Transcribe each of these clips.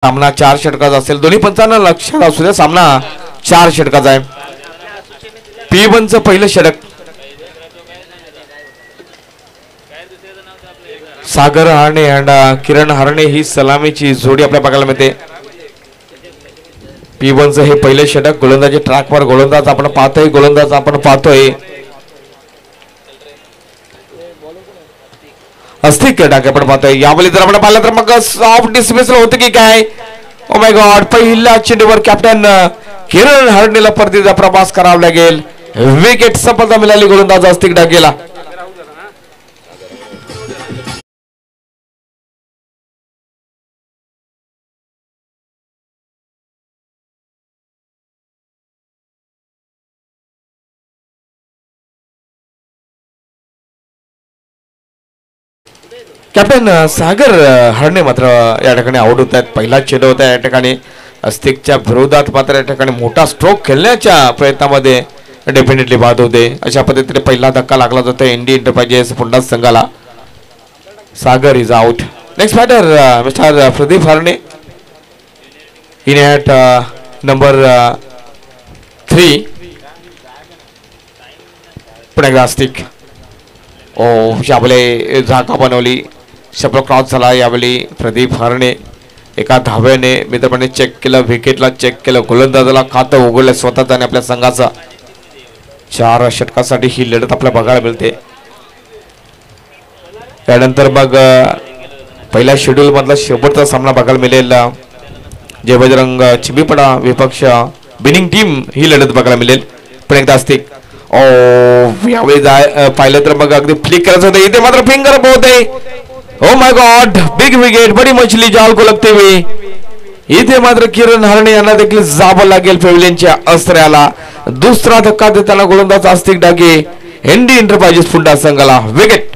सामना 4 षटकाचा असेल. दोन्ही पंचांना लक्षात असू द्या सामना 4 षटकाचा आहे. P1चं पहिलं षटक सागर हरणे आणि किरण हरणे ही सलामीची जोडी आपल्या बघायला मिळते. P1चं हे पहिलं षटक. गोलंदाजी ट्रॅकवर गोलंदाज आपण पाहतोय. अस्तिक डाके आपण पाहतोय. यावेळी जर आपण पाहिलं तर मग सॉफ्ट डिस्मिसल होतं की काय. ओ माय गॉड, पहिल्या चेंडूवर कॅप्टन किरण हरणेला परतीचा प्रवास करावा लागेल. विकेट सफलता मिळाली गोलंदाज अस्तिक डाकेला. कॅप्टन सागर हरणे मात्र या ठिकाणी आउट होत आहेत. पहिला चेंडू होता या ठिकाणी अस्तिकच्या विरोधात. मात्र या ठिकाणी मोठा स्ट्रोक खेळण्याच्या प्रयत्नामध्ये डेफिनेटली बाद होते. अशा पद्धतीने पहिला धक्का लागला जातो इंडियन एंटरप्राइजेस पुन्हा संघाला. Sagar is out. Next batter mister Pradeep Harane in at number 3. पुन्हा एकदा अस्तिक. ओ यावेळी झाका बनवली. शब्द क्रॉस झाला. यावेळी प्रदीप हरणे एका धाव्याने मित्रपणे चेक केलं. विकेटला चेक केलं. गोलंदाजाला खातं उघडलं स्वतःच आणि आपल्या संघाचा. 4 षटकासाठी ही लढत आपल्याला बघायला मिळते. त्यानंतर मग पहिल्या शेड्यूल मधला शेवटचा सामना बघायला मिळेल. जय बजरंग चिमीपडा विपक्ष बिनिंग टीम ही लढत बघायला मिळेल. पण एकदा अस्तिक. ओ यावेळी पाहिलं तर मग अगदी फ्लिक करायचं होतं. इथे मात्र फिंगर पोहते. Oh my God, big wicket. बडी मछली जाल को लगते हुए इथे मात्र किरण हरणे यांना देखील जावं लागेल पेव्हिलियनच्या अस्त्र्याला. दुसरा धक्का देताना गोलंदाज अस्तिक डागे इंडियन एंटरप्राइजेस पुन्हा संघाला. विकेट.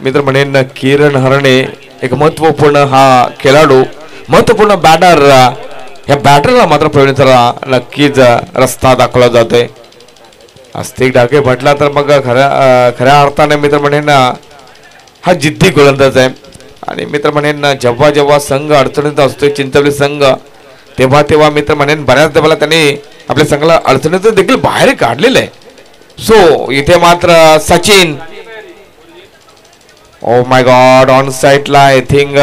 मित्र म्हणेन किरण हरणे एक महत्वपूर्ण हा खेळाडू, महत्वपूर्ण बॅटर. या बॅटरला मात्र प्रवीणला नक्कीच रस्ता दाखवला जातोय. अस्तिक डाके म्हटला तर मग खऱ्या अर्थाने मित्र म्हणेन हा जिद्दी गोलंदाज आहे. आणि मित्र म्हणेन जेव्हा जेव्हा संघ अडचणीत असतोय चिंचवली संघ तेव्हा मित्र म्हणेन बऱ्याचदा मला त्यांनी आपल्या संघाला अडचणीत देखील बाहेर काढलेलं आहे. सो इथे मात्र सचिन. ओ माय गॉड, ऑन साइडला आय थिंक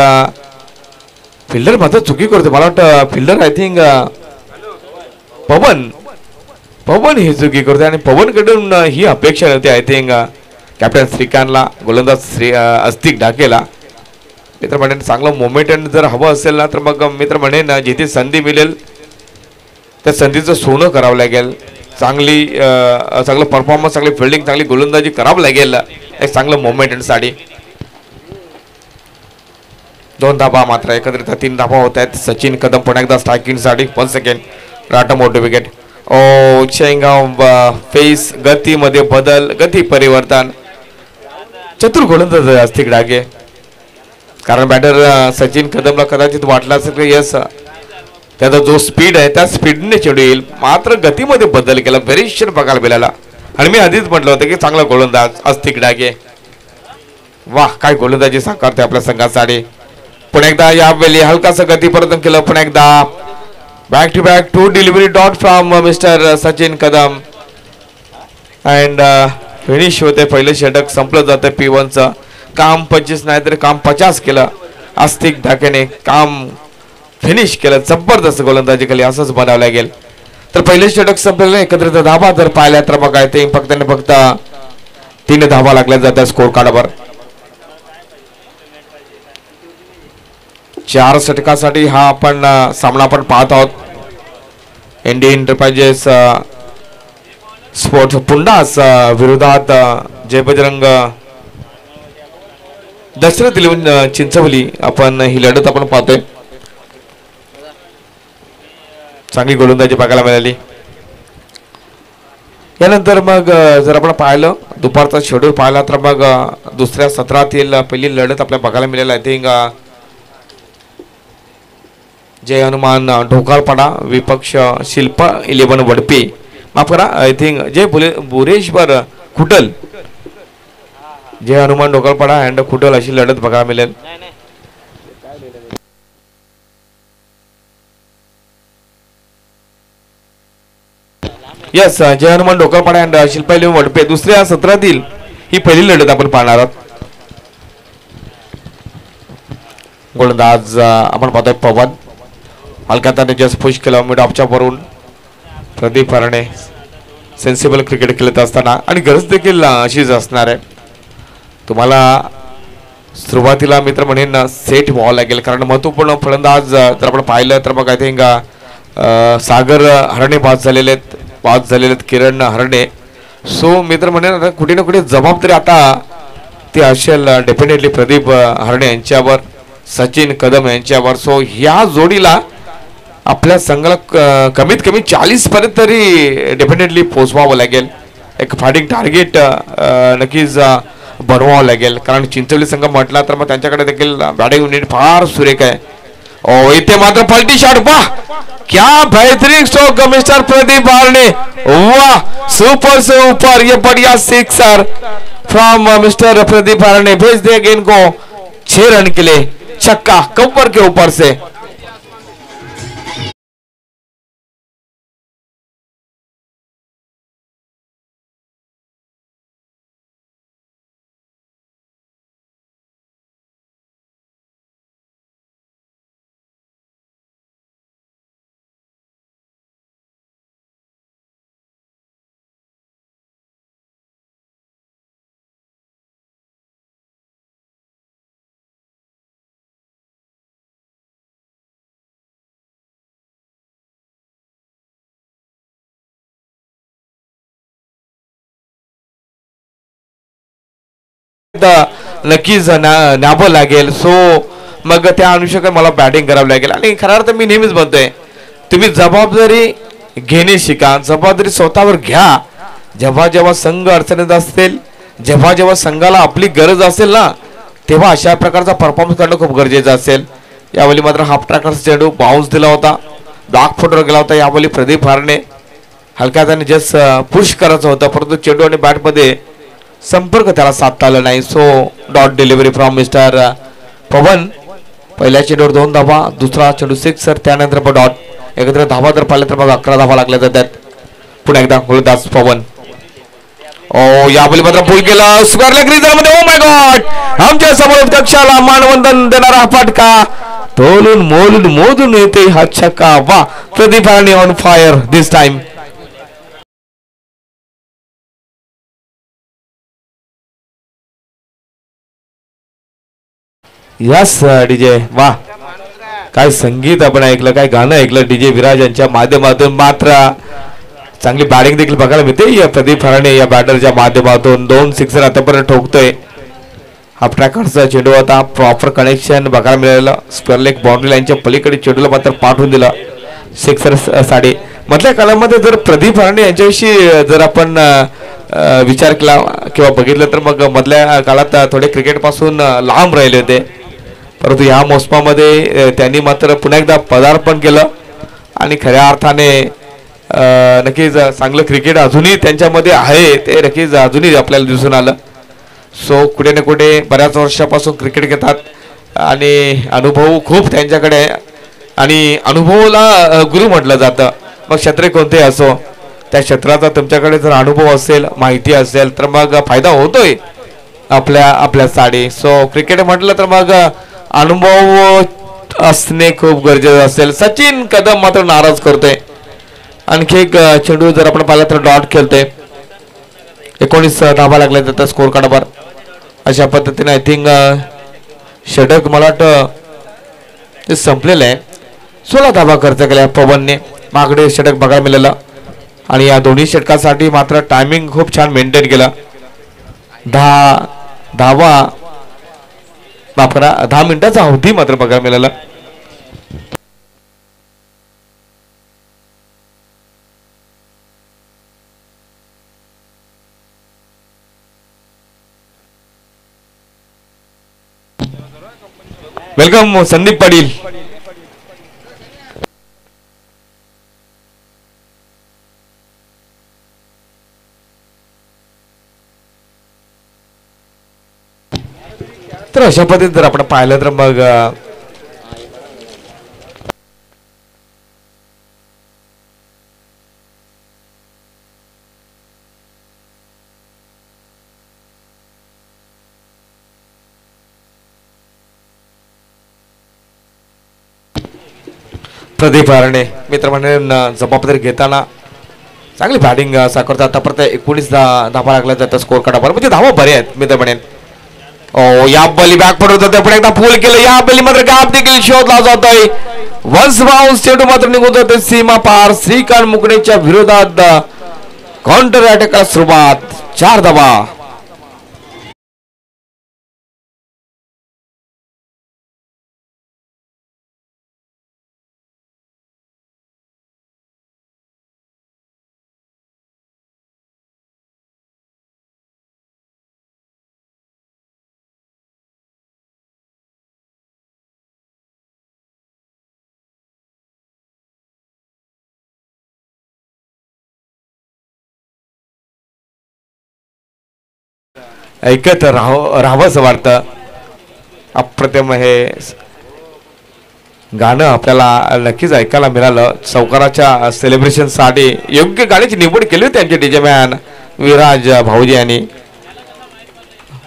फिल्डर मात्र चुकी करतो. मला वाटतं फिल्डर आय थिंक पवन ही चुकी करते. आणि पवन कडून ही अपेक्षा होती आय थिंक कॅप्टन श्रीकांतला, गोलंदाज अस्तिक डाकेला. मित्र म्हणेन चांगलं मोमेंट जर हवं असेल ना तर मग मित्र म्हणेन जिथे संधी मिळेल त्या संधीचं सोनं करावं लागेल. चांगलं परफॉर्मन्स, चांगली फिल्डिंग, चांगली गोलंदाजी करावं लागेल एक चांगलं मोमेंटसाठी. 2 धाबा मात्र एकत्रित 3 धाबा होत आहेत. सचिन कदम पुन्हा एकदा स्ट्रायकिंगसाठी 1 सेकंड राटा मोठे विकेट. ओ शेंगाव फेस गतीमध्ये बदल, गती परिवर्तन. चतुर गोलंदाज अस्तिक डागे. कारण बॅटर सचिन कदमला कदाचित वाटलं असेल की यस त्याचा जो स्पीड आहे त्या स्पीडने चेंडू येईल. मात्र गतीमध्ये बदल केला. व्हेरिएशन बघायला मिळाला. आणि मी आधीच म्हटलं होतं की चांगला गोलंदाज अस्तिक डागे. वाह, काय गोलंदाजी साकारते आपल्या संघासाठी. पुन्हा एकदा यावेळी हलकासा गती परिवर्तन केलं. पुन्हा एकदा back to back 2 delivery dot from mister Sachin Kadam. And finish होते. पहिलं षटक संपलं जातं. P1चं काम 25 नाही तर काम 50 केलं. अस्तिक डाकेने काम फिनिश केलं. जबरदस्त गोलंदाजी केली असंच म्हणावं लागेल. तर पहिले षटक संपलेलं एकत्रित धाबा जर पाहिल्या तर बघा ते फक्त 3 धाबा लागल्या जातात स्कोर कार्डवर. 4 षटकासाठी हा आपण सामना आपण पाहत आहोत. इंडियन एंटरप्राइजेस स्पोर्ट्स पुन्हाच विरोधात जय बजरंग दशरथ चिंचवली आपण ही लढत आपण पाहतोय. चांगली गोलंदाजी बघायला मिळाली. यानंतर मग जर आपण पाहिलं दुपारचा शेड्यूल पाहिला तर मग दुसऱ्या सत्रातील पहिली लढत आपल्याला बघायला मिळेल. आय थिंक जय हनुमान ढोकाळपाडा विपक्ष शिल्पा 11 वडपे, माफ करा, I think Jai Bureshwar Khutal, Jai Hanuman Dhokalpada and Khutal अशी लढत बघायला मिळेल. यस, जय हनुमान ढोकाळपाडा अँड शिल्पा 11 वडपे दुसऱ्या सत्रातील ही पहिली लढत आपण पाहणार आहोत. गोलंदाज आपण पाहतोय पवन, हलक्या त्याने जस्ट पुश केलं मिड ऑफच्या वरून. प्रदीप हरणे सेन्सिबल क्रिकेट खेळत असताना आणि गरज देखील अशीच असणार आहे. तुम्हाला सुरुवातीला मित्र म्हणेन सेट व्हावं लागेल, कारण महत्वपूर्ण फलंदाज जर आपण पाहिलं तर मग आय थिंक सागर हरणे बाद झालेले आहेत, किरण हरणे. सो मित्र म्हणेन कुठे ना कुठे जबाबदारी आता ती असेल डेफिनेटली प्रदीप हरणे यांच्यावर, सचिन कदम यांच्यावर. सो ह्या जोडीला आपल्या संघाला कमीत कमी 40 पर्यंत तरी डेफिनेटली पोचवावं लागेल. एक फायटिंग टार्गेट नक्कीच बनवावं लागेल, कारण चिंचवली संघ म्हटला तर मग त्यांच्याकडे देखील बॅटिंग युनिट फार सुरेख आहे. ओ इथे मात्र पलटी शॉट, वाह क्या बेहतरीन स्ट्रोक मिस्टर प्रदीप हरणे, वाह सुपर सुपर, ये बढ़िया सिक्सर फ्रॉम मिस्टर प्रदीप हरणे. भेज दे गेंद को 6 रन के लिए, छक्का कवर के ऊपर से. नक्कीच न्यावं लागेल. सो मग त्या अनुषंगाने मला बॅटिंग करावं लागेल. आणि खऱ्या अर्थात मी नेहमीच म्हणतोय, तुम्ही जबाबदारी घेणे शिका, जबाबदारी स्वतःवर घ्या. जेव्हा जेव्हा संघ अडचणीत असतील, जेव्हा जेव्हा संघाला आपली गरज असेल ना, तेव्हा अशा प्रकारचा परफॉर्मन्स करणं खूप गरजेचं असेल. यावेळी मात्र हाफ ट्रॅकर्स चेंडू बाउन्स दिला होता, बॅक फुटवर गेला होता. यावेळी प्रदीप हरणे हलक्या त्याने जस्ट पुश करायचं होतं, परंतु चेंडू आणि बॅटमध्ये संपर्क त्याला साधता आला नाही. So dot delivery from mister Pawan. पहिल्या चेंडूवर 2 धावा, दुसरा चेंडू 6, त्यानंतर पण डॉट. एकत्र धावा जर पाहिलं तर मग 11 धावा लागल्या जातात. पुन्हा एकदा गोलंदाज पवन. ओ यावेळी मात्र पूल केला स्क्वेअर ग्रीजरमध्ये. ओ माय गॉड, आमच्या समोर कक्षाला मानवंदन देणारा हा फटका, तोलून मोलून मोजून येते हा छक्का. वा, Pradeep Harane on fire this time. Yes DJ, वाह काय संगीत आपण ऐकलं, काय गाणं ऐकलं डीजे विराज यांच्या माध्यमातून. मात्र चांगली बॅटिंग देखील बघायला मिळते या प्रदीप हरणे या बॅटरच्या माध्यमातून. 2 सिक्सर आतापर्यंत ठोकतोय. हाफ ट्रॅकरचा चेंडू आता प्रॉपर कनेक्शन बघायला मिळालं. स्क्वेअर लेग बाउंड्री लाईनच्या पलीकडे चेंडूला मात्र पाठवून दिला. सिक्सर साठी मधल्या काळामध्ये जर प्रदीप हरणे यांच्याविषयी जर आपण विचार केला किंवा बघितलं तर मग मधल्या काळात थोडे क्रिकेटपासून लांब राहिले होते, परंतु ह्या मोसमामध्ये त्यांनी मात्र पुन्हा एकदा पदार्पण केलं आणि खऱ्या अर्थाने नक्कीच चांगलं क्रिकेट अजूनही त्यांच्यामध्ये आहे, ते नक्कीच अजूनही आपल्याला दिसून आलं. सो कुठे ना कुठे बऱ्याच वर्षापासून क्रिकेट घेतात आणि अनुभव खूप त्यांच्याकडे आहे आणि अनुभवाला गुरु म्हटलं जातं. मग क्षेत्र कोणते असो, त्या क्षेत्राचा तुमच्याकडे जर अनुभव असेल, माहिती असेल तर मग फायदा होतोय आपल्यासाठी. सो क्रिकेट म्हटलं तर मग अनुभव असणे खूप गरजेचं असेल. सचिन कदम मात्र नाराज करतोय. आणखी एक चेंडू जर आपण पाहिला तर डॉट खेळतोय. 19 धावा लागल्या जातात स्कोर कार्डवर. अशा पद्धतीने आय थिंक षटक मला वाटतं संपलेलं आहे. 16 धावा खर्च केल्या पवनने. मागडे षटक बघायला मिळालं आणि या दोन्ही षटकासाठी मात्र टायमिंग खूप छान मेंटेन केलं. 10 धावा 10 मिनिटाचा अवधी मात्र बघायला मिळाला. वेलकम संदीप पाटील. तर अशा पद्धतीने जर आपण पाहिलं तर मग प्रदीप हरणे मित्रमंडळींना जबाबदारी घेताना चांगली बॅटिंग साकारतात. आतापर्यंत 19 धावा लागल्या जातात स्कोर कार्डावर, म्हणजे धावा बरे आहेत मित्रमंडळी. ओ या बली बॅक पडत होते पण एकदा फुल केलं. या बली मात्र गॅप देखील शोधला जातोय. वन्स बाउन्स चेंडू मात्र निघून जाते सीमा पार. श्रीकांत मुकणेच्या विरोधात काउंटर अटॅकला सुरुवात. 4 धावा. ऐकत राहावंसं वाटतं. अप्रतिम हे गाणं आपल्याला नक्कीच ऐकायला मिळालं. चौकाराच्या सेलिब्रेशन साठी योग्य गाण्याची निवड केली होती त्यांचे डीजे मॅन विराज भाऊजी यांनी.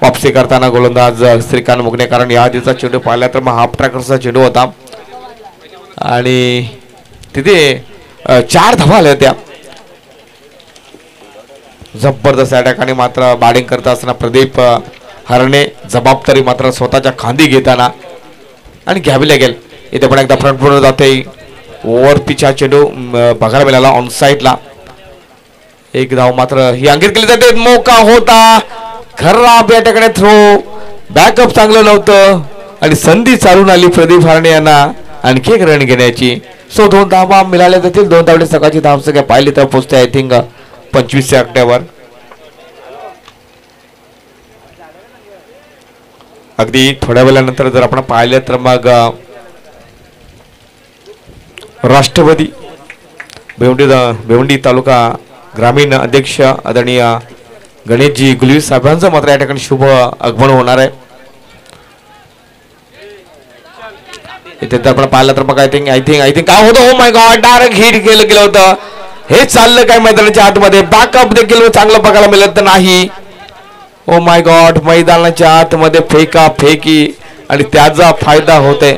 वापसी करताना गोलंदाज श्रीकांत मुकणे, कारण या आधीचा चेंडू पाहिला तर मग हाफ ट्रॅकरचा चेंडू होता आणि तिथे 4 धावा आल्या होत्या. जबरदस्त अटॅक आणि मात्र बॅटिंग करत असताना प्रदीप हरणे जबाबदारी मात्र स्वतःच्या खांदी घेताना आणि घ्यावी लागेल. इथे पण एकदा फ्रंट फुट जाते. ओव्हर पिच हा चेंडू बघायला मिळाला ऑन साईडला. 1 धाव मात्र ही अंकित केली जाते. मोका होता खराब या ठिकाणी थ्रो. बॅकअप चांगलं नव्हतं आणि संधी चालून आली प्रदीप हरणे यांना आणखी एक रन घेण्याची. 2 धावा मिळाल्या जातील. 2 धावडे सकाळची धाव सगळ्या पाहिली तर पोहोचते आय थिंक 25 आकड्यावर. अगदी थोड्या वेळानंतर जर आपण पाहिलं तर मग राष्ट्रवादी भिवंडी तालुका ग्रामीण अध्यक्ष आदरणीय गणेशजी गुलवी साहेबांचं मात्र या ठिकाणी शुभ आगमन होणार आहे. इथे जर आपण पाहिलं तर मग आय थिंक काय होतं. ओ माय गॉड, डायरेक्ट हिट गेलं होतं. हे चाललं काय मैदानाच्या आतमध्ये. बॅकअप देखील चांगलं बघायला मिळत नाही. ओ माय गॉड, मैदानाच्या आतमध्ये फेका फेकी आणि त्याचा फायदा होते.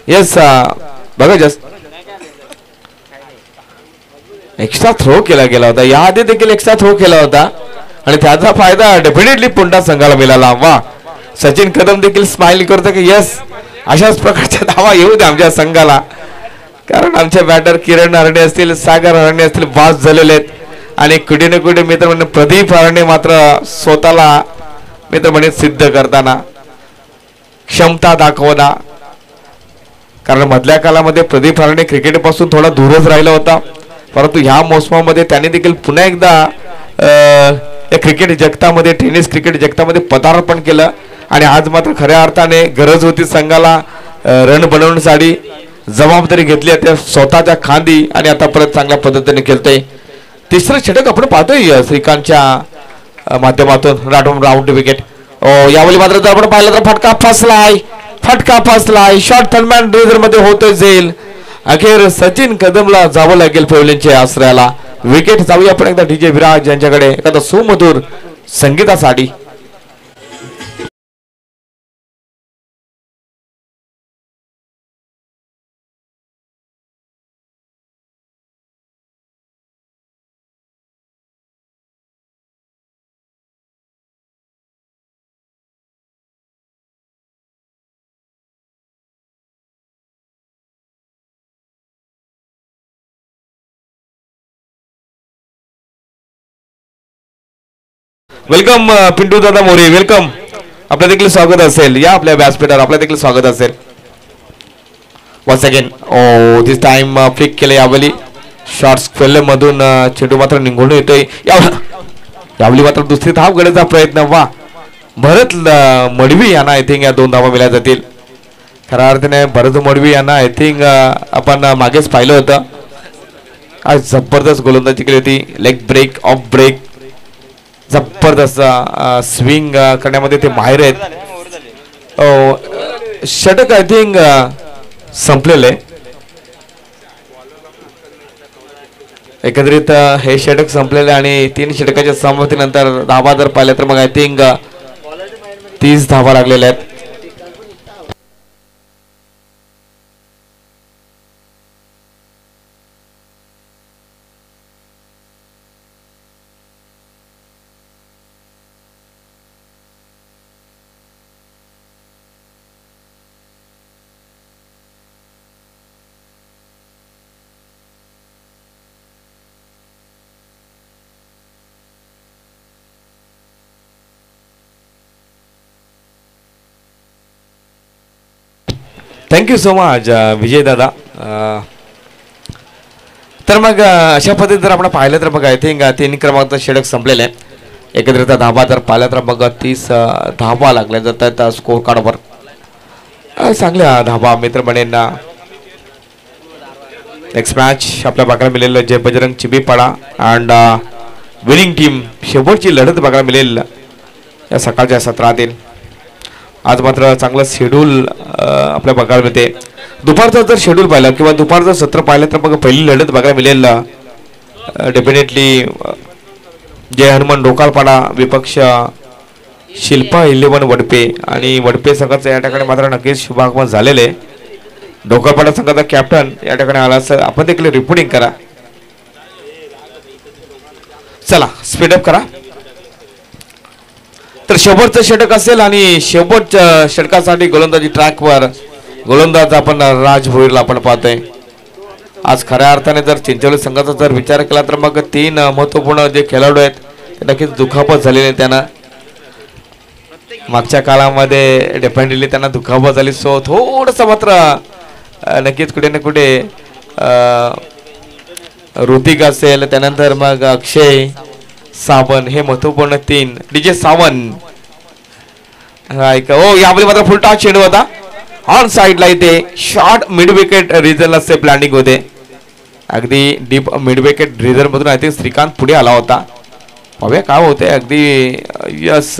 येस बघा जस्ट एक्स्ट्रा थ्रो केला गेला होता. याआधी देखील एक्स्ट्रा थ्रो केला होता आणि त्याचा फायदा डेफिनेटली पुन्हा संघाला मिळाला. वा, सचिन कदम देखील स्माइल करतो की यस अशाच प्रकारच्या धावा येऊ दे आमच्या संघाला, कारण आमचे बॅटर किरण हरणे असतील, सागर हरणे असतील बाद झालेले आहेत आणि कुठे ना कुठे मित्र म्हणजे प्रदीप हरणे मात्र स्वतःला मित्र म्हणजे सिद्ध करताना क्षमता दाखवला. कारण मधल्या काळामध्ये प्रदीप हरणे क्रिकेट पासून थोडा दूरच राहिला होता, परंतु ह्या मोसमामध्ये त्याने देखील पुन्हा एकदा क्रिकेट जगतामध्ये टेनिस क्रिकेट जगतामध्ये पदार्पण केलं आणि आज मात्र खऱ्या अर्थाने गरज होती संघाला रन बनवण्यासाठी. जबाबदारी घेतली त्या स्वतःच्या खांदी आणि आता परत चांगल्या पद्धतीने खेळतोय. तिसरं षटक आपण पाहतोय श्रीकांतच्या माध्यमातून राऊंड विकेट. यावेळी मात्र जर आपण पाहिलं तर फटका फसलाय. शॉर्ट थर्डमॅन रेझर मध्ये होतोय झेल. अखेर सचिन कदमला जावं लागेल पेवलेंच्या आश्रयाला. विकेट जाऊया आपण एकदा डीजे विराज यांच्याकडे एखादा सुमधुर संगीतासाठी. वेलकम पिंटू दादा मोरे, वेलकम. आपलं देखील स्वागत असेल. या आपल्या व्यासपीठावर आपलं देखील स्वागत असेल. वन्स अगेन दिस टाइम फ्लिक केलं यावेळी. शॉर्ट्स फेल मधून चेंडू मात्र निघून येतोय. यावेळी मात्र दुसरी धाव गडीचा प्रयत्न. वा, भरत मडवी यांना आय थिंक या 2 धावा मिळाल्या जातील. खऱ्या अर्थाने भरत मडवी यांना आय थिंक आपण मागेच पाहिलं होतं. आज जबरदस्त गोलंदाजी केली होती. लेग ब्रेक ऑफ ब्रेक जबरदस्त स्विंग करण्यामध्ये ते माहिर आहेत. षटक आय थिंक संपलेलं आहे. एकंदरीत हे षटक संपलेले आणि 3 षटकाच्या समाप्तीनंतर धावा जर पाहिल्या तर मग आय थिंक 30 धावा लागलेल्या आहेत. थँक्यू सो मच विजय दादा. तर मग अशा पद्धतीने जर आपण पाहिलं तर मग आय थिंक 3 क्रमांकाचं षटक संपलेलं आहे. एकत्रित धावा जर पाहिलं तर मग 30 धावा लागल्या जातात स्कोर कार्डवर. चांगल्या धावा मित्रमंडळींना. नेक्स्ट मॅच आपल्या बघायला मिळेल जय बजरंग चिबीपाडा अँड विनिंग टीम. शेवटची लढत बघायला मिळेल या सकाळच्या सत्रातील. आज मात्र चांगलं शेड्यूल आपल्या बघायला मिळते. दुपारचं जर शेड्यूल पाहिलं किंवा दुपारचं सत्र पाहिलं तर मग पहिली लढत बघायला मिळेल डेफिनेटली जय हनुमान डोकालपाडा विपक्ष शिल्पा 11 वडपे आणि वडपे संघाचं या ठिकाणी मात्र नक्कीच शुभागमन झालेले. डोकालपाडा संघाचा कॅप्टन या ठिकाणी आला असं आपण देखील रिपोर्टिंग करा. चला स्पीडअप करा. तर शेवटचं षटक असेल आणि शेवटच्या षटकासाठी गोलंदाजी ट्रॅकवर गोलंदाज आपण राज भोईरला आपण पाहतोय. आज खऱ्या अर्थाने जर चिंचोली संघाचा जर विचार केला तर मग 3 महत्वपूर्ण जे खेळाडू आहेत ते नक्कीच दुखापत झालेले. त्यांना मागच्या काळामध्ये डेफिनेटली त्यांना दुखापत झाली. सो थोडंसं मात्र नक्कीच कुठे ना कुठे ऋतिक असेल त्यानंतर मग अक्षय सावंत हे महत्वपूर्ण 3 डीजे सावंत यामध्ये मात्र फुल टॉस चेंडू होता. ऑन साइडला इथे शॉर्ट मिड विकेट रिझन असे प्लॅनिंग होते. अगदी डीप मिड विकेट रिझन मधून आय थिंक श्रीकांत पुढे आला होता. पाहूया काय होते. अगदी यस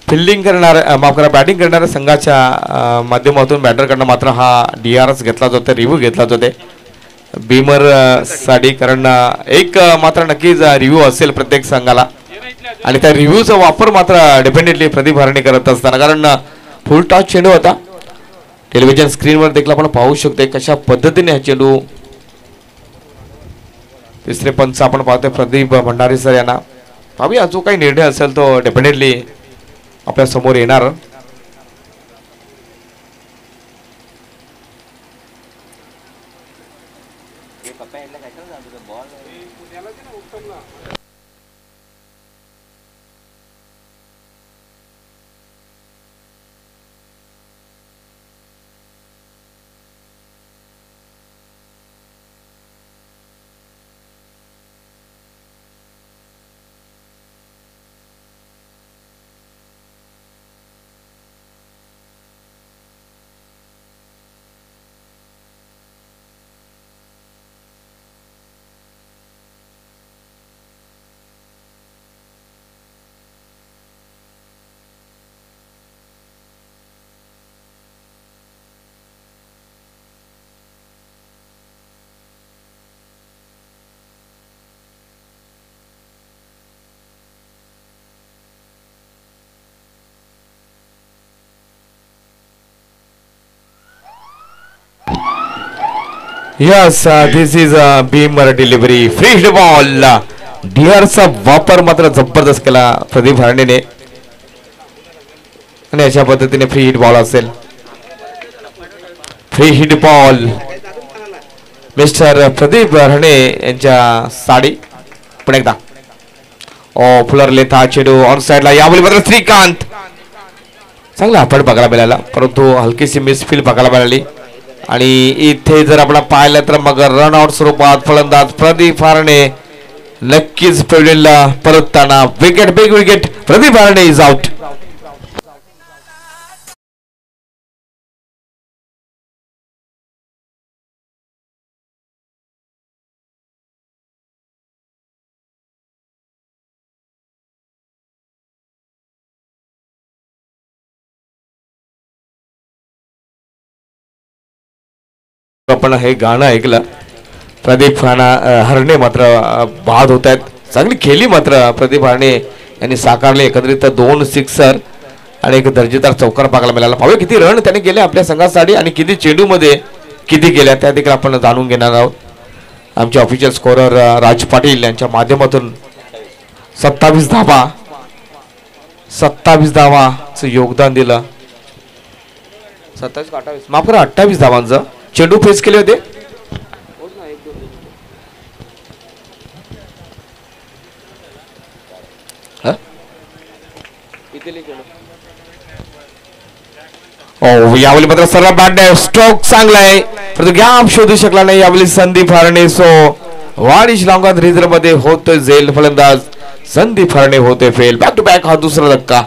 फिल्डिंग करणार माफ करा बॅटिंग करणाऱ्या संघाच्या माध्यमातून बॅटरकडनं मात्र हा DRS घेतला जातो. रिव्ह्यू घेतला जातो बीमर साठी. कारण एक मात्र नक्कीच रिव्ह्यू असेल प्रत्येक संघाला आणि त्या रिव्ह्यूचा वापर मात्र डेफिनेटली प्रदीप हरणे करत असताना. कारण फुल टॉस चेंडू होता. टेलिव्हिजन स्क्रीनवर देखील आपण पाहू शकतो कशा पद्धतीने हा चेंडू. तिसरे पंच आपण पाहतोय प्रदीप भंडारी सर यांना. पाहूया जो काही निर्णय असेल तो डेफिनेटली आपल्या समोर येणार. Yes, this is a beamer delivery. Free hit ball. DRचा वापर मात्र जबरदस्त केला प्रदीप हरणेने आणि अशा पद्धतीने फ्री हिट बॉल असेल. Free hit ball mister Pradeep Harane यांच्या साडी. पुन्हा एकदा फुलर लेता चेडू ऑन साइडला. यावेळी मात्र श्रीकांत चांगला आपण बघायला मिळाला परंतु हलकीशी मिसफील बघायला मिळाली. आणि इथे जर आपण पाहिलं तर मग रनआउट स्वरूपात फलंदाज प्रदीप हरणे नक्कीच पेवलेला परतताना wicket, big wicket. Pradeep Harane is out. आपण हे गाणं ऐकलं. प्रदीप हरणे मात्र बाद होत आहेत. चांगली खेळली मात्र प्रदीप हरणे यांनी साकारले. एकंदरीत 2 सिक्सर आणि एक दर्जेदार चौकार पाहायला मिळाला. पाहूया किती रन त्याने केले आपल्या संघासाठी आणि किती चेंडूमध्ये किती केल्या त्या देखील आपण जाणून घेणार आहोत. आमचे ऑफिशियल स्कोरर राज पाटील यांच्या माध्यमातून 27 धावा 27 धावाचं योगदान दिलं. 27 का 28 माफ करा 28 धावांचं चेंडू फेस केले होते. यावेळी मात्र सर्व बॅट स्ट्रोक चांगला आहे परंतु गॅप शोधू शकला नाही यावेळी संदीप हरणे. सो वाडिश लॉंगात रिझर्व मध्ये होतोय झेल फलंदाज संदीप हरणे होते फेल. बॅक टू बॅक हा दुसरा धक्का.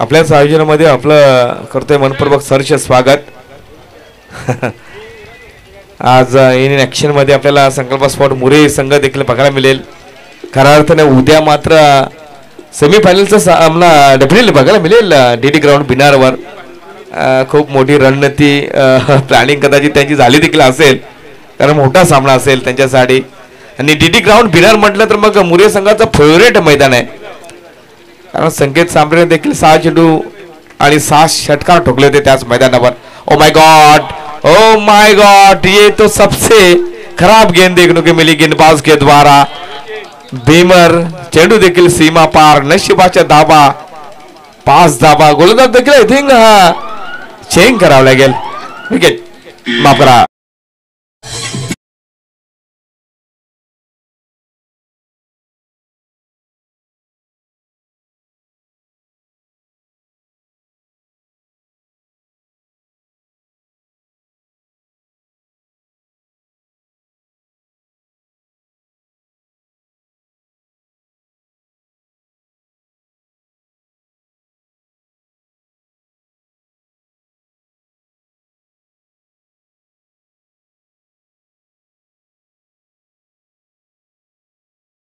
आपल्याच आयोजनामध्ये आपलं करतोय मनपूर्वक सरचे स्वागत. आज इन ऍक्शन मध्ये आपल्याला संकल्प स्पॉट मुरे संघ देखील बघायला मिळेल. खऱ्या अर्थाने उद्या मात्र सेमीफायनलचा सामना डेफिनेटली बघायला मिळेल डीडी ग्राउंड बिनारवर. खूप मोठी रणनीती प्लॅनिंग कदाचित त्यांची झाली देखील असेल कारण मोठा सामना असेल त्यांच्यासाठी. आणि डीडी ग्राउंड बिनार म्हटलं तर मग मुरे संघाचं फेवरेट मैदान आहे कारण संकेत सांबरे देखील 6 चेंडू आणि 6 षटकार ठोकले होते त्याच मैदानावर. ओ माय गॉड ये तो सबसे खराब गेंद देखने को मिली गेंदबाज के द्वारा. भीमर चेंडू देखील सीमा पार. नशिबाच्या धाबा 5 धाबा. गोलंदाज देखील आय थिंक चेंज करावं लागेल. विकेट माफ करा.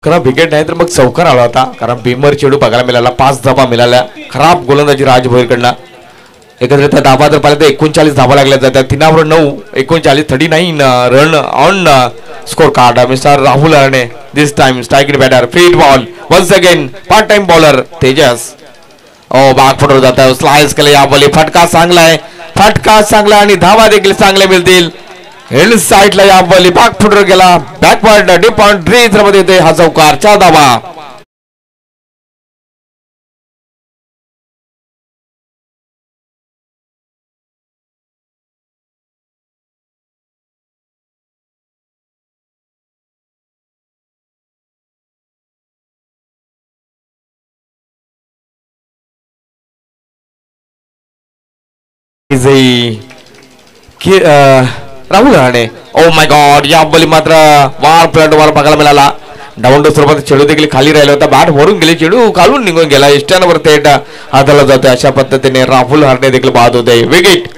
खराब विकेट नाही तर मग चौकार आला होता कारण भीमर चेंडू बघायला मिळाला. 5 धाबा मिळाल्या. खराब गोलंदाजी राज भोईरकडनं. एकंदरीत धाबा जर पाहिलं तर 39 धाबा लागल्या जातात. 3 9 39 39 run on score card. Mister Rahul Harne this time strike batter. Feed ball once again part time bowler Tejas. बाग फुटवर जात आहे. स्लाइस केले या बॉली. फटका चांगला आहे. फटका चांगला आणि धावा देखील चांगल्या मिळतील. हेड साइडला या बॉली बाग फुटवर गेला. बॅकवर्ड डीप ऑन ड्रीजर मध्ये येते हा चौकार. 4 धावा. राहुल हरणे. ओ माय गॉड या बॉली मात्र वार प्लॅट वर बघायला मिळाला. डाऊन टू स्वरूपात चेंडू देखील खाली राहिला होता. बॅट भरून गेली. चेंडू खालून निघून गेला. इष्टांवर थेट हाताला जाते. अशा पद्धतीने राहुल हरणे देखील बाद होते. Wicket.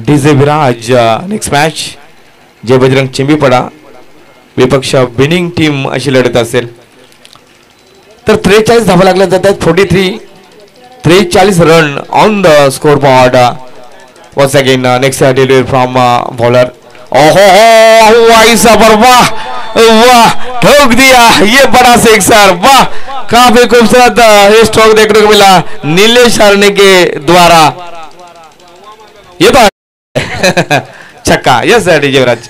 DJ Viraj. Next match Jai Bajrang Chimbipada विपक्ष विनिंग टीम अशी लढत असेल तर 43 धावा लागल्या जातात. 43 run on the score board. once again next delivery from bowler. ओहो भाई साहब वाह वाह ठोक दिया ये बड़ा सिक्सर वाह काफी खूबसूरत ये स्ट्रोक देखने को मिला नीलेश हरणे के द्वारा ये तो छक्का यस डीजे युवराज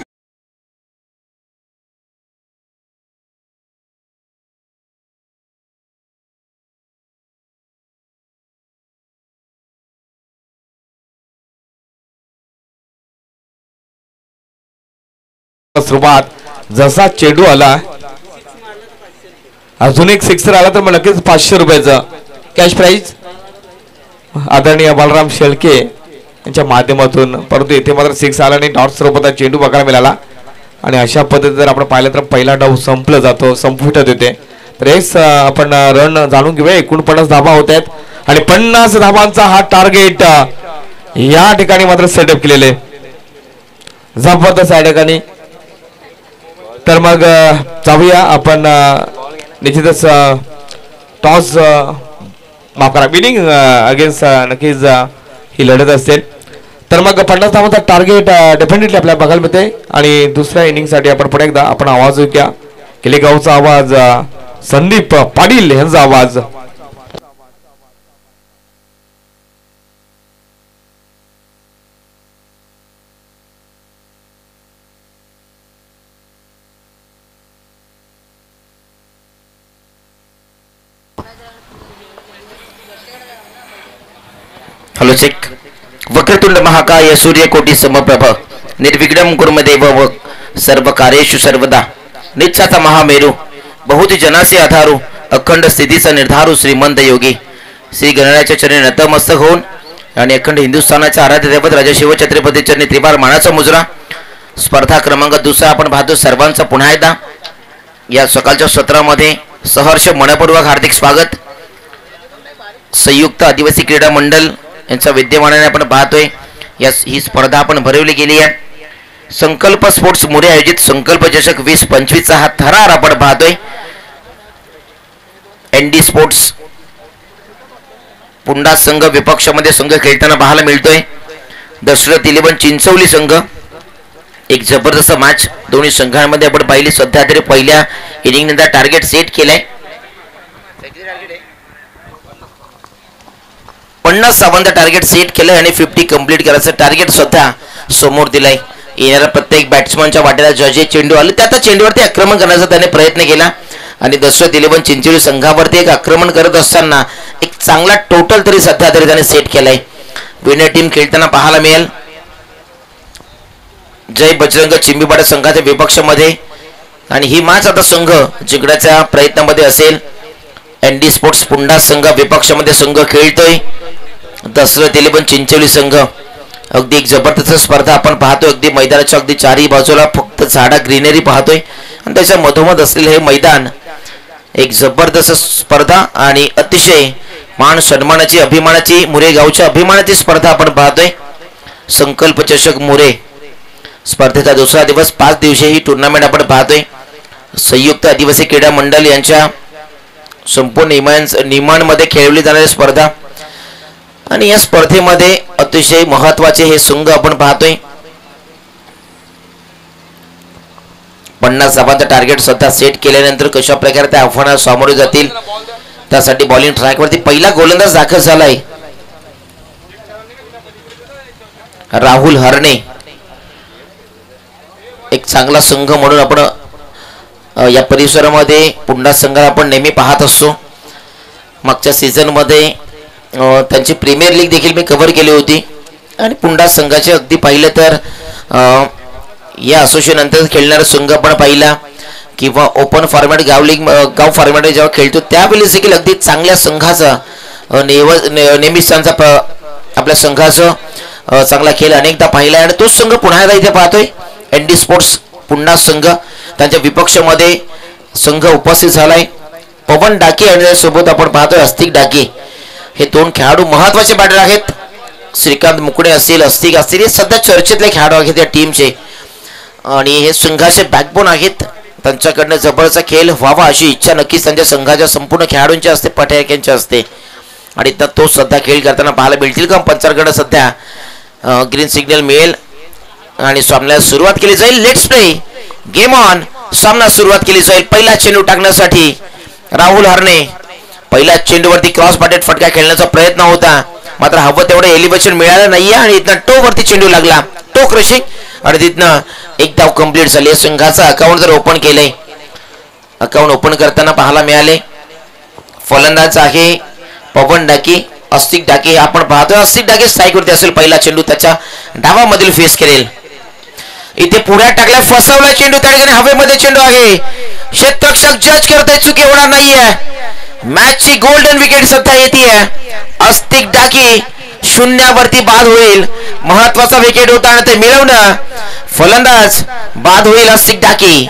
सुरुवात जसा चेंडू आला अजून एक सिक्सर आला तर मग नक्कीच 500 रुपयाचं कॅश प्राइज आदरणीय बालराम शेळके यांच्या माध्यमातून परंतु इथे मात्र सिक्स आला आणि डॉट स्वरूपात चेंडू बघायला मिळाला आणि अशा पद्धतीने जर आपण पाहिलं तर पहिला डाव संपला जातो संपुष्टात येते तर हेच आपण रन जाणून घेऊया 49 धावा होत आहेत आणि 50 धावांचा हा टार्गेट या ठिकाणी मात्र सेटअप केलेले जबरदस्त या ठिकाणी तर मग जाऊया आपण निश्चितच टॉस माफ करा विनिंग अगेन्स्ट नक्कीच ही लढत असेल तर मग 50 धावांचा टार्गेट डेफिनेटली आपल्याला बघायला मिळते आणि दुसऱ्या इनिंगसाठी आपण पुन्हा एकदा आपण आवाज ऐकूया केलेगावचा आवाज संदीप पाटील यांचा आवाज हॅलो चेक वक्रतुंड महाकाय सूर्यकोटी समप्रभ निर्विघ्नं कुर्मदेव व सर्व कार्येषु सर्वदा नित्याचा महामेरू बहुती जनासे आधारू अखंड स्थितीचा निर्धारू श्रीमंत योगी श्री गणरायाच्या चरणी नतमस्तक होऊन आणि अखंड हिंदुस्थानाच्या आराध्य दैवत राजा शिवछत्रपती चरणी त्रिवार मानाचा मुजरा स्पर्धा क्रमांक दुसरा आपण पाहतो सर्वांचा पुन्हा एकदा या सकाळच्या सत्रामध्ये सहर्ष मनपूर्वक हार्दिक स्वागत संयुक्त आदिवासी क्रीडा मंडळ यांचा विद्यमानाने आपण पाहतोय या ही स्पर्धा आपण भरवली गेली आहे संकल्प स्पोर्ट्स मुळे आयोजित संकल्प चषक 2025 चा हा थरार आपण पाहतोय एनडी स्पोर्ट्स पुंडा संघ विपक्षामध्ये संघ खेळताना पाहायला मिळतोय दशरथ 11 चिंचवली संघ एक जबरदस्त मॅच दोन्ही संघांमध्ये आपण पाहिली सध्या तरी पहिल्या इनिंग नंतर टार्गेट सेट केलाय 50 धावांचा टार्गेट सेट केलंय आणि 50 कंप्लीट करायचं टार्गेट सुद्धा समोर दिलाय येणाऱ्या प्रत्येक बॅट्समनच्या वाट्याला जे चेंडू आले त्या चेंडूवरती आक्रमण करण्याचा त्याने प्रयत्न केला आणि दशरथ 11 चिंचोली संघावरती एक आक्रमण करत असताना एक चांगला टोटल तरी सध्या तरी त्याने सेट केलाय विनर टीम खेळताना पाहायला मिळेल जय बजरंग चिंबीपाडा संघाच्या विपक्षामध्ये आणि ही मॅच आता संघ जिंकण्याच्या प्रयत्नामध्ये असेल एनडी स्पोर्ट्स पुंडा संघ विपक्षामध्ये संघ खेळतोय दशरथ 11 चिंचोली संघ अगदी एक जबरदस्त स्पर्धा आपण पाहतोय अगदी मैदानाच्या अगदी चारही बाजूला फक्त झाडा ग्रीनरी पाहतोय आणि त्याच्या मधोमध असलेले हे मैदान एक जबरदस्त स्पर्धा आणि अतिशय मान सन्मानाची अभिमानाची मुरे गावच्या अभिमानाची स्पर्धा आपण पाहतोय संकल्प चषक मुरे स्पर्धेचा दुसरा दिवस 5 दिवसीय ही टुर्नामेंट आपण पाहतोय संयुक्त आदिवासी क्रीडा मंडळ यांच्या संपूर्ण नियमांमध्ये खेळवली जाणारी स्पर्धा आणि या स्पर्धेमध्ये अतिशय महत्त्वाचे हे संघ आपण पाहतोय 50 धावांचा टार्गेट स्वतः सेट केल्यानंतर कशा प्रकारे त्या आव्हानाला सामोरे जातील त्यासाठी बॉलिंग ट्रॅकवरती पहिला गोलंदाज दाखल झालाय राहुल हरणे एक चांगला संघ म्हणून आपण या परिसरामध्ये पुंडा संघाला आपण नेहमी पाहत असतो मागच्या सीझन मध्ये त्यांची प्रीमियर लीग देखील मी कव्हर केली होती आणि पुंडा संघाचे अगदी पाहिलं तर या असोसिएशन नंतर खेळणारा संघ आपण पाहिला किंवा ओपन फॉर्मॅट गाव फॉर्मॅट जेव्हा खेळतो त्यावेळेस देखील अगदी चांगल्या संघाचा नेहमीच त्यांचा आपल्या संघाचा चांगला खेळ अनेकदा पाहिला आणि तोच संघ पुन्हा एकदा इथे पाहतोय एनडी स्पोर्ट्स पुंडा संघ त्यांच्या विपक्षामध्ये संघ उपस्थित झालाय पवन डाके आणि सोबत आपण पाहतोय अस्तिक डाके हे दोन खेळाडू महत्त्वाचे बॅटर आहेत श्रीकांत मुकडे असतील अस्तिक असतील हे सध्या चर्चेतले खेळाडू आहेत या टीमचे आणि हे संघाचे बॅकबोन आहेत त्यांच्याकडनं जबरदस्त खेळ व्हावा अशी इच्छा नक्कीच त्यांच्या संघाच्या संपूर्ण खेळाडूंची असते पठायक्यांची असते आणि तो सध्या खेळ करताना पाहायला मिळतील का पंचांकडे सध्या ग्रीन सिग्नल मिळेल आणि सामन्याला सुरुवात केली जाईल. Let's play game on. सामना सुरुवात केली जाईल. पहिला चेंडू टाकण्यासाठी राहुल हरणे. पहिल्या चेंडूवरती क्रॉस बाटेड फटका खेळण्याचा प्रयत्न होता, मात्र हवं तेवढं एलिव्हेशन मिळालं नाहीये आणि इथनं टो वरती चेंडू लागला. टो क्रशिंग आणि तिथनं एक धाव कंप्लीट झाली. संघाचं अकाउंट जर ओपन केलंय, अकाउंट ओपन करताना पाहायला मिळाले फलंदाज आहे पवन डाके. अस्तिक डाके आपण पाहतोय, अस्तिक डाके स्ट्राईक वरती असेल. पहिला चेंडू त्याच्या डावामधील फेस करेल. इथे पुढ्यात टाकलाय, फसवला चेंडू. त्या ठिकाणी हवेमध्ये चेंडू आहे. क्षेत्ररक्षक जज करताय, चुकी होणार नाहीये. मॅचची गोल्डन विकेट सध्या येते. अस्तिक डाके शून्यावरती बाद होईल. महत्वाचा विकेट होता आणि ते मिळवणं. फलंदाज बाद होईल अस्तिक डाके.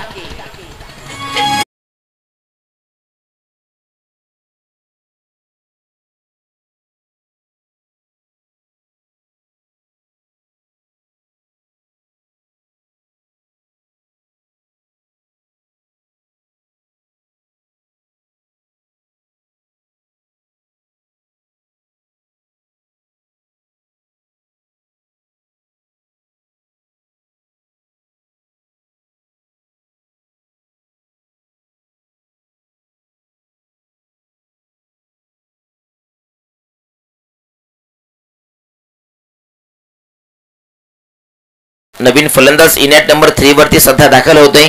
नवीन फलंदाज इनॅट नंबर 3 वरती सध्या दाखल होतोय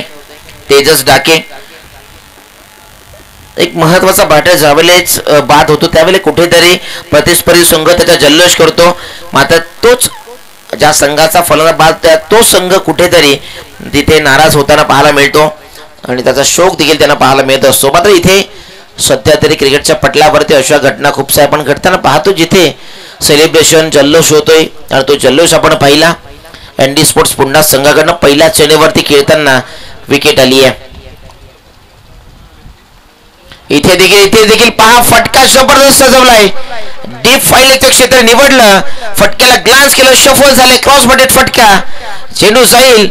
तेजस डाके. एक महत्वाचा बॅटर ज्यावेळेस बाद होतो त्यावेळेस कुठेतरी प्रतिस्पर्धी संघ त्याचा जल्लोष करतो, मात्र तोच ज्या संघाचा फलंदाज बाद तो संघ कुठेतरी तिथे नाराज होताना पाहायला मिळतो आणि त्याचा शोक देखील त्यांना पाहायला मिळत असतो. मात्र इथे सध्या तरी क्रिकेटच्या पटलावरती अशा घटना खूप साऱ्या आपण घडताना पाहतो, जिथे सेलिब्रेशन जल्लोष होतोय आणि तो जल्लोष आपण पाहिला. एनडी स्पोर्ट्स पुन्हा संघाकडनं पहिल्या चेंडूवरती खेळताना विकेट आली आहे. इथे देखील पहा, फटका जबरदस्त सजवलाय. डीप फाईलचे क्षेत्र निवडलं, फटक्याला ग्लान्स केलं, शफल झाले, क्रॉस बटेड फटका. चेंडू जाईल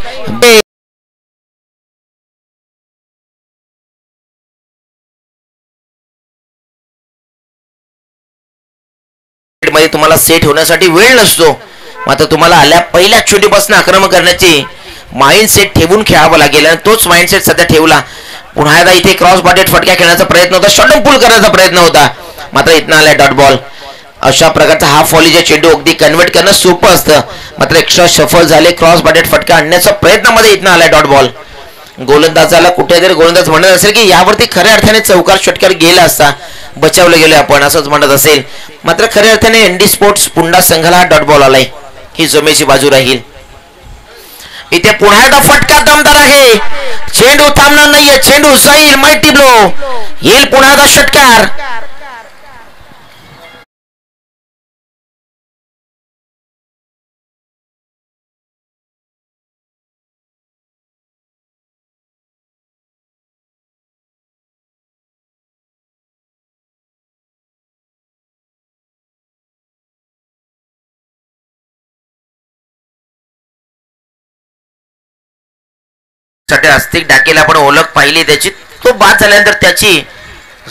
मध्ये. तुम्हाला सेट होण्यासाठी वेळ नसतो, मात्र तुम्हाला आल्या पहिल्या चेंडूपासून आक्रमण करण्याची माइंडसेट ठेवून खेळावं लागेल आणि तोच माइंडसेट सध्या ठेवला. पुन्हा एकदा इथे क्रॉस बाटेड फटका खेळण्याचा प्रयत्न होता, शॉर्ट पुल करण्याचा प्रयत्न होता, मात्र इथनं आलाय डॉट बॉल. अशा प्रकारचा हाफ व्हॉलीचे चेंडू अगदी कन्वर्ट करणं सोपं असतं, मात्र एक्स्ट्रा शफल झाले, क्रॉस बाटेड फटका आणण्याच्या प्रयत्नामध्ये इथनं आलाय डॉट बॉल. गोलंदाजाला कुठेतरी गोलंदाज म्हणत असेल की यावरती खऱ्या अर्थाने चौकार षटकार गेला असता, बचावलं गेलं आपण असंच म्हणत असेल, मात्र खऱ्या अर्थाने एनडी स्पोर्ट्स पुन्हा संघाला डॉट बॉल आलाय. ही जमेची बाजू राहील. इथे पुन्हा एकदा फटका दमदार आहे, चेंडू थांबणार नाहीये, चेंडू जाईल, माइटी ब्लो येईल, पुन्हा एकदा षटकार. साठी अस्तिक डाकेला आपण ओळख पाहिली त्याची, तो बाद झाल्यानंतर त्याची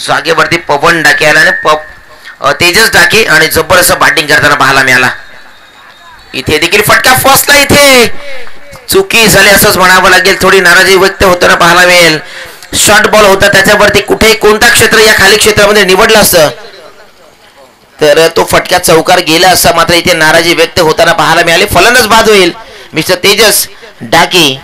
जागेवरती पवन डाके आला आणि तेजस डाके आणि जबरदस्त बॅटिंग करताना पाहायला मिळाला. इथे देखील फटका फसला, इथे चुकी झाली असंच म्हणावं लागेल. थोडी नाराजी व्यक्त होताना पाहायला मिळेल. शॉर्ट बॉल होता, त्याच्यावरती कुठे कोणता क्षेत्र या खाली क्षेत्रामध्ये निवडलं असतं तर तो फटका चौकार गेला असता, मात्र इथे नाराजी व्यक्त होताना पाहायला मिळाली. फलंदाज बाद होईल मिस्टर तेजस डाके.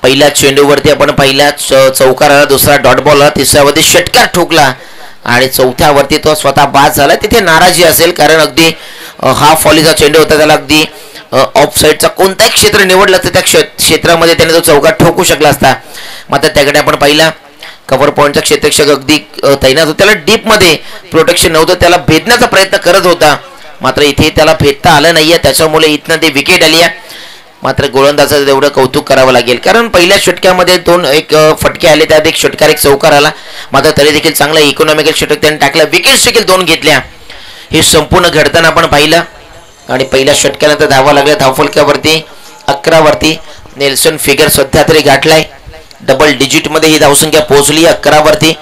पहिल्या चेंडूवरती आपण पहिल्या चौकार आला, दुसरा डॉट बॉल आला, तिसऱ्यावरती षटकार ठोकला आणि चौथ्यावरती तो स्वतः बाद झाला. तिथे नाराजी असेल, कारण अगदी हाफ व्हॉलीचा चेंडू होता, त्याला अगदी ऑफ साईडचा कोणताही क्षेत्र निवडलं तर त्या क्षेत्रामध्ये त्याने तो चौकार ठोकू शकला असता, मात्र त्याकडे आपण पाहिला कव्हर पॉईंटचा क्षेत्ररक्षक अगदी तैनात होता, त्याला डीप मध्ये प्रोटेक्शन नव्हतं, त्याला भेदण्याचा प्रयत्न करत होता, मात्र इथे त्याला भेदता आलं नाहीये, त्याच्यामुळे इथनं ते विकेट आली आहे. मात्र गोलंदाजाचं एवढं कौतुक करावं लागेल, कारण पहिल्या षटक्यामध्ये एक फटके आले, त्यात एक षटकार एक चौकार आला, मात्र तरी देखील चांगला इकॉनॉमिकल षटक त्यांनी टाकला, विकेट्स देखील 2 घेतल्या. हे संपूर्ण घडताना आपण पाहिलं आणि पहिल्या षटक्यानंतर धावा लागल्या, धावफलकावरती 11 वरती नेल्सन फिगर सध्या तरी गाठलाय. डबल डिजिटमध्ये ही धावसंख्या पोहोचली 11 वरती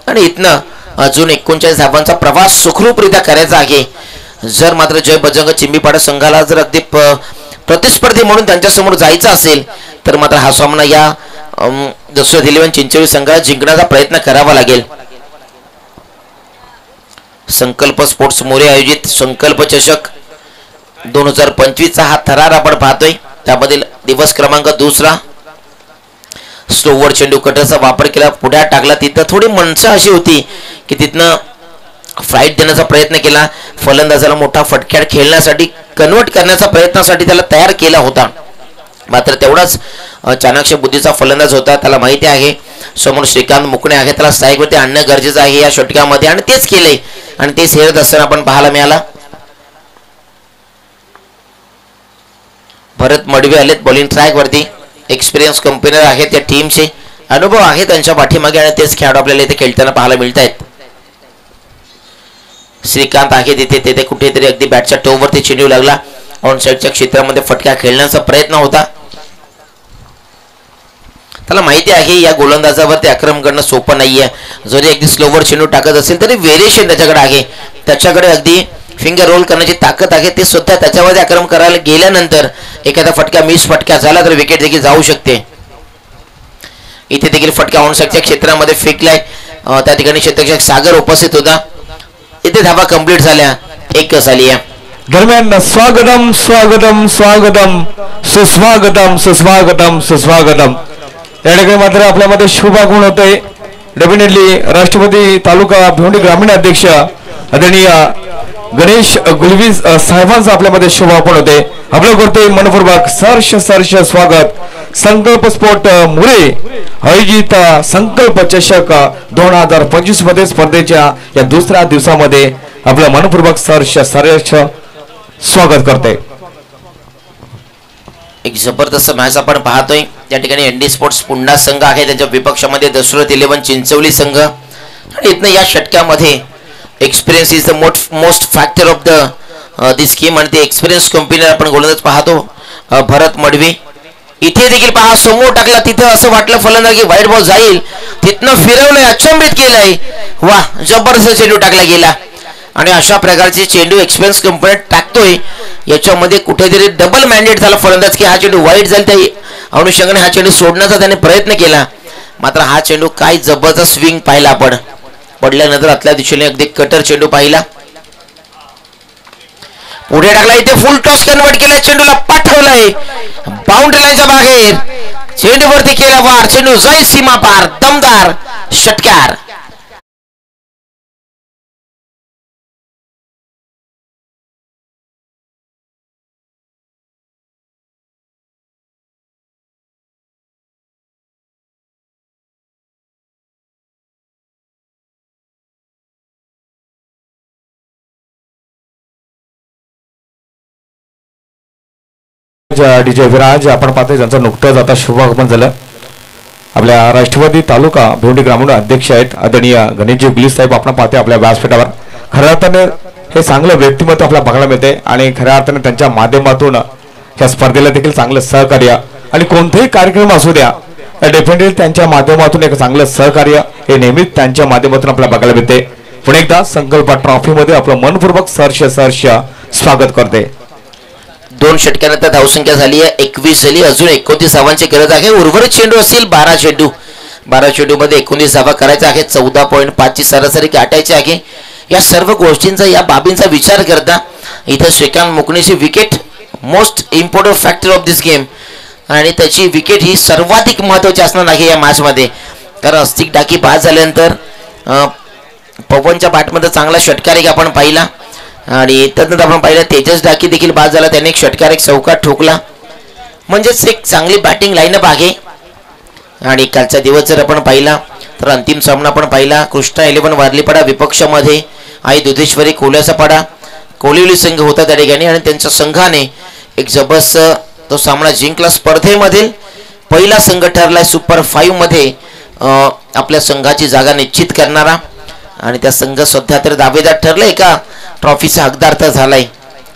आणि इथनं अजून 39 धावांचा प्रवास सुखरूपरित्या करायचा आहे. जर मात्र जय बजरंग चिंबीपाडा संघाला जर अगदी प्रतिस्पर्धी म्हणून त्यांच्यासमोर जायचं असेल तर मात्र हा सामना या दसरथ 11 चिंचोली संघाला जिंकण्याचा प्रयत्न करावा लागेल. संकल्प स्पोर्ट्स मोरे आयोजित संकल्प चषक 2025 हा थरार आपण पाहतोय. त्यामधील दिवस क्रमांक 2. स्लोवर चेंडू कटरचा वापर केला, पुढे टाकला. तिथं थोडी मनसा अशी होती की तिथनं फ्लाईट देण्याचा प्रयत्न केला. फलंदाजाला मोठा फटक्यात खेळण्यासाठी कन्वर्ट करण्याचा प्रयत्नासाठी त्याला तयार केला होता. मात्र तेवढाच चाणक्य बुद्धीचा फलंदाज होता. त्याला माहिती आहे समोर श्रीकांत मुकणे आहे, त्याला स्ट्राईकवरती आणणं गरजेचं आहे या षटकामध्ये आणि तेच केलंय आणि तेच हेरत असताना आपण पाहायला मिळाला. भरत मडवी आलेत बॉलिंग ट्रॅक वरती. एक्सपिरियन्स कंपनीर आहेत त्या टीमचे, अनुभव आहे त्यांच्या पाठीमागे आणि तेच खेळाडू आपल्याला इथे खेळताना पाहायला मिळत आहेत. श्रीकांत आहे तिथे कुठेतरी अगदी बॅटच्या टोवरती चेंडू लागला. ऑन साईडच्या क्षेत्रामध्ये फटका खेळण्याचा प्रयत्न होता. त्याला माहिती आहे या गोलंदाजावरती आक्रमण करणं सोपं नाहीये. जरी अगदी स्लोवर चेंडू टाकत असेल तरी व्हेरिएशन त्याच्याकडे आहे. त्याच्याकडे अगदी फिंगर रोल करण्याची ताकद आहे. ते सुद्धा त्याच्यावरती आक्रमण करायला गेल्यानंतर एखादा फटका मिस फटका झाला तर विकेट देखील जाऊ शकते. इथे देखील फटका ऑन साईडच्या क्षेत्रामध्ये फेकलाय. त्या ठिकाणी क्षेत्ररक्षक सागर उपस्थित होता. इथे धावा कंप्लीट झाल्या. 1 झाली आहे. दरम्यान स्वागतम स्वागतम स्वागतम सुस्वागतम सुस्वागतम सुस्वागतम या ठिकाणी मात्र आपल्यामध्ये शुभागमन होतंय. डेफिनेटली राष्ट्रपती तालुका भिवंडी ग्रामीण अध्यक्ष आदरणीय गणेश गुलवी साहेबांचं आपल्यामध्ये शुभागमन होते. आपलं करतोय मनपूर्वक सहर्ष स्वागत. संकल्प स्पोर्ट मुळे आयोजित संकल्प चषक 2025 मध्ये स्पर्धेच्या या दुसऱ्या दिवसामध्ये आपलं मनपूर्वक सहर्ष स्वागत करते. एक जबरदस्त मॅच आपण पाहतोय. त्या ठिकाणी एनडी स्पोर्ट्स पुन्हा संघ आहे, त्यांच्या विपक्षामध्ये दसरथ 11 चिंचवली संघ. आणि इथनं या षटकामध्ये experience is the most factor of the this game आणि ते एक्सपिरियन्स कंपनी आपण गोलंदाज पाहतो भरत मडवी. इथे देखील पहा समोर टाकला. तिथं असं वाटलं फलंदाज की व्हाईट बॉल जाईल, तिथनं फिरवलंय, अचंबित केलंय. वा, जबरदस्त चेंडू टाकला गेला. आणि अशा प्रकारचे चेंडू एक्सपिरियन्स कंपनी टाकतोय याच्यामध्ये कुठेतरी डबल मॅन्डेट झाला फलंदाज की हा चेंडू वाईट जाईल. त्या अनुषंगाने हा चेंडू सोडण्याचा त्याने प्रयत्न केला. मात्र हा चेंडू काय जबरदस्त स्विंग पाहिला आपण. पडल्यानंतर आतल्या दिशेने अगदी कटर चेंडू पाहिला. पुढे टाकला. इथे फुल टॉस कन्वर्ट केलाय. चेंडूला पाठवलाय बाउंड्री लाईनच्या बाहेर. चेंडूवरती केला वार. चेंडू जाईल सीमा पार. दमदार षटकार. डीजे विराज आपण पाहतोय ज्यांचं नुकतंच आता शुभागमन झालं. आपल्या राष्ट्रवादी तालुका भिवंडी ग्रामीण अध्यक्ष आहेत आदरणीय गणेशजी गुलवी साहेब आपण पाहतोय आपल्या व्यासपीठावर. खऱ्या अर्थाने हे चांगलं व्यक्तिमत्व आपल्याला बघायला मिळते आणि खऱ्या अर्थाने त्यांच्या माध्यमातून या स्पर्धेला देखील चांगलं सहकार्य आणि कोणतेही कार्यक्रम असू द्या डेफिनेटली त्यांच्या माध्यमातून एक चांगलं सहकार्य हे नेहमीच त्यांच्या माध्यमातून आपल्याला बघायला मिळते. पुन्हा एकदा संकल्प ट्रॉफीमध्ये आपलं मनपूर्वक सहर्ष स्वागत करते. 2 षटकानंतर धावसंख्या झाली आहे 21 झाली. अजून 29 धावांची गरज आहे. उर्वरित चेंडू असतील 12 चेंडू. 12 चेंडू मध्ये 19 धावा करायचा आहे. 14.5 ची सरासरी गाठायची आहे. या सर्व गोष्टींचा या बाबींचा विचार करता इथे श्रीकांत मुकणेची wicket most important factor of this game आणि त्याची विकेट ही सर्वाधिक महत्त्वाची असणार आहे या मॅच मध्ये. कारण अस्तिक डाकी बाद झाल्यानंतर पवनच्या बॅटमध्ये चांगला षटकार एक आपण पाहिला आणि त्यानंतर आपण पाहिलं तेजस डाकी देखील बाद झाला. त्याने एक षटकार एक चौकार ठोकला. म्हणजेच एक चांगली बॅटिंग लाईनअप आहे. आणि कालचा दिवस जर आपण पाहिला तर अंतिम सामना आपण पाहिला. कृष्णा 11 वारलीपाडा विपक्षामध्ये आई दुधेश्वरी कोल्याचा पाडा कोलिवली संघ होता त्या ठिकाणी आणि त्यांच्या संघाने एक जबरदस्त तो सामना जिंकला. स्पर्धेमधील पहिला संघ ठरलाय सुपर 5 मध्ये आपल्या संघाची जागा निश्चित करणारा आणि त्या संघ सध्या तर दावेदार ठरलाय का ट्रॉफीचा हकदार तर झालाय.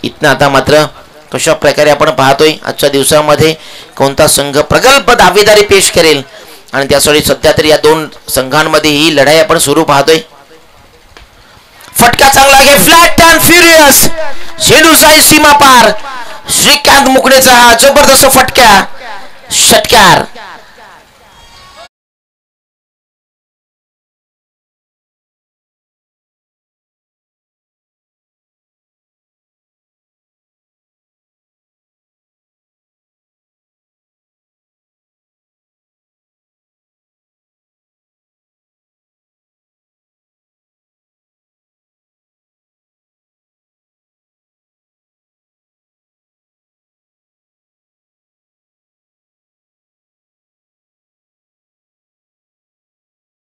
इथनं आता मात्र कशा प्रकारे आपण पाहतोय आजच्या दिवसामध्ये कोणता संघ प्रगल्भ दावेदारी पेश करेल आणि त्यासाठी सध्या तरी या दोन संघांमध्ये ही लढाई आपण सुरू पाहतोय. फटका चांगला आहे, फ्लॅट अँड फ्युरियस, चेंडू जाईल सीमा पार. श्रीकांत मुकणेचा हा जबरदस्त फटका, षटकार.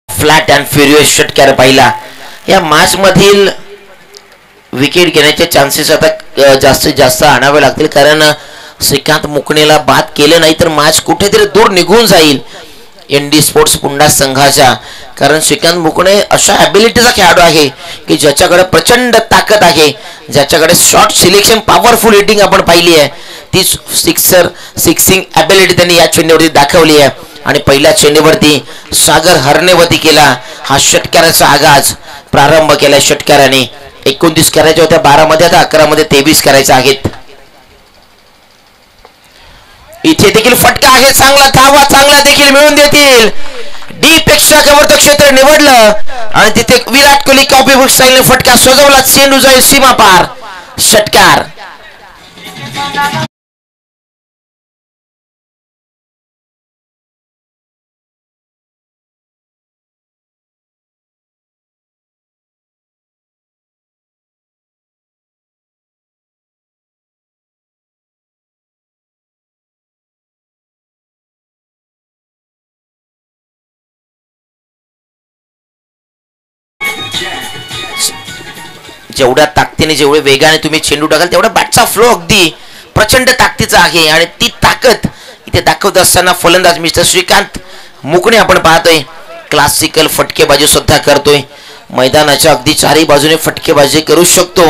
फ्लॅट अँड फ्युरियस षटकार पाहिला. या मॅच मधील विकेट घेण्याचे चान्सेस आता जास्तीत जास्त आणावे लागतील, कारण श्रीकांत मुकणेला बाद केलं नाही तर मॅच कुठेतरी दूर निघून जाईल एनडी स्पोर्ट्स पुंडा संघाच्या. कारण श्रीकांत मुकणे अशा ॲबिलिटीचा खेळाडू आहे की ज्याच्याकडे प्रचंड ताकद आहे, ज्याच्याकडे शॉर्ट सिलेक्शन पॉवरफुल हिटिंग आपण पाहिली आहे. ती सिक्सिंग ॲबिलिटी त्यांनी या चेंडूवरती दाखवली आहे आणि पहिल्या चेंडूवरती सागर हरणेवती केला. हा षटकाराचा आगाज प्रारंभ केला षटकाराने. 29 करायच्या होत्या 12 मध्ये, आता 11 मध्ये 23 करायच्या आहेत. इथे देखील फटका आहे चांगला, धावा चांगला देखील मिळून देतील. डी पेक्षा कव्हरचं क्षेत्र निवडलं आणि तिथे विराट कोहली कॉपी बुक स्टाईलने फटका सजवला. चेंडू जाईल सीमा पार, षटकार. जेवढ्या ताकदीने जेवढे वेगाने तुम्ही चेंडू टाकाल तेवढा बॅटचा फ्लो अगदी प्रचंड ताकदीचा आहे आणि ती ताकद इथे दाखवत असताना फलंदाज मिस्टर श्रीकांत मुकणे आपण पाहतोय क्लासिकल फटकेबाजी सुद्धा करतोय. मैदानाच्या अगदी चारही बाजूने फटकेबाजी करू शकतो.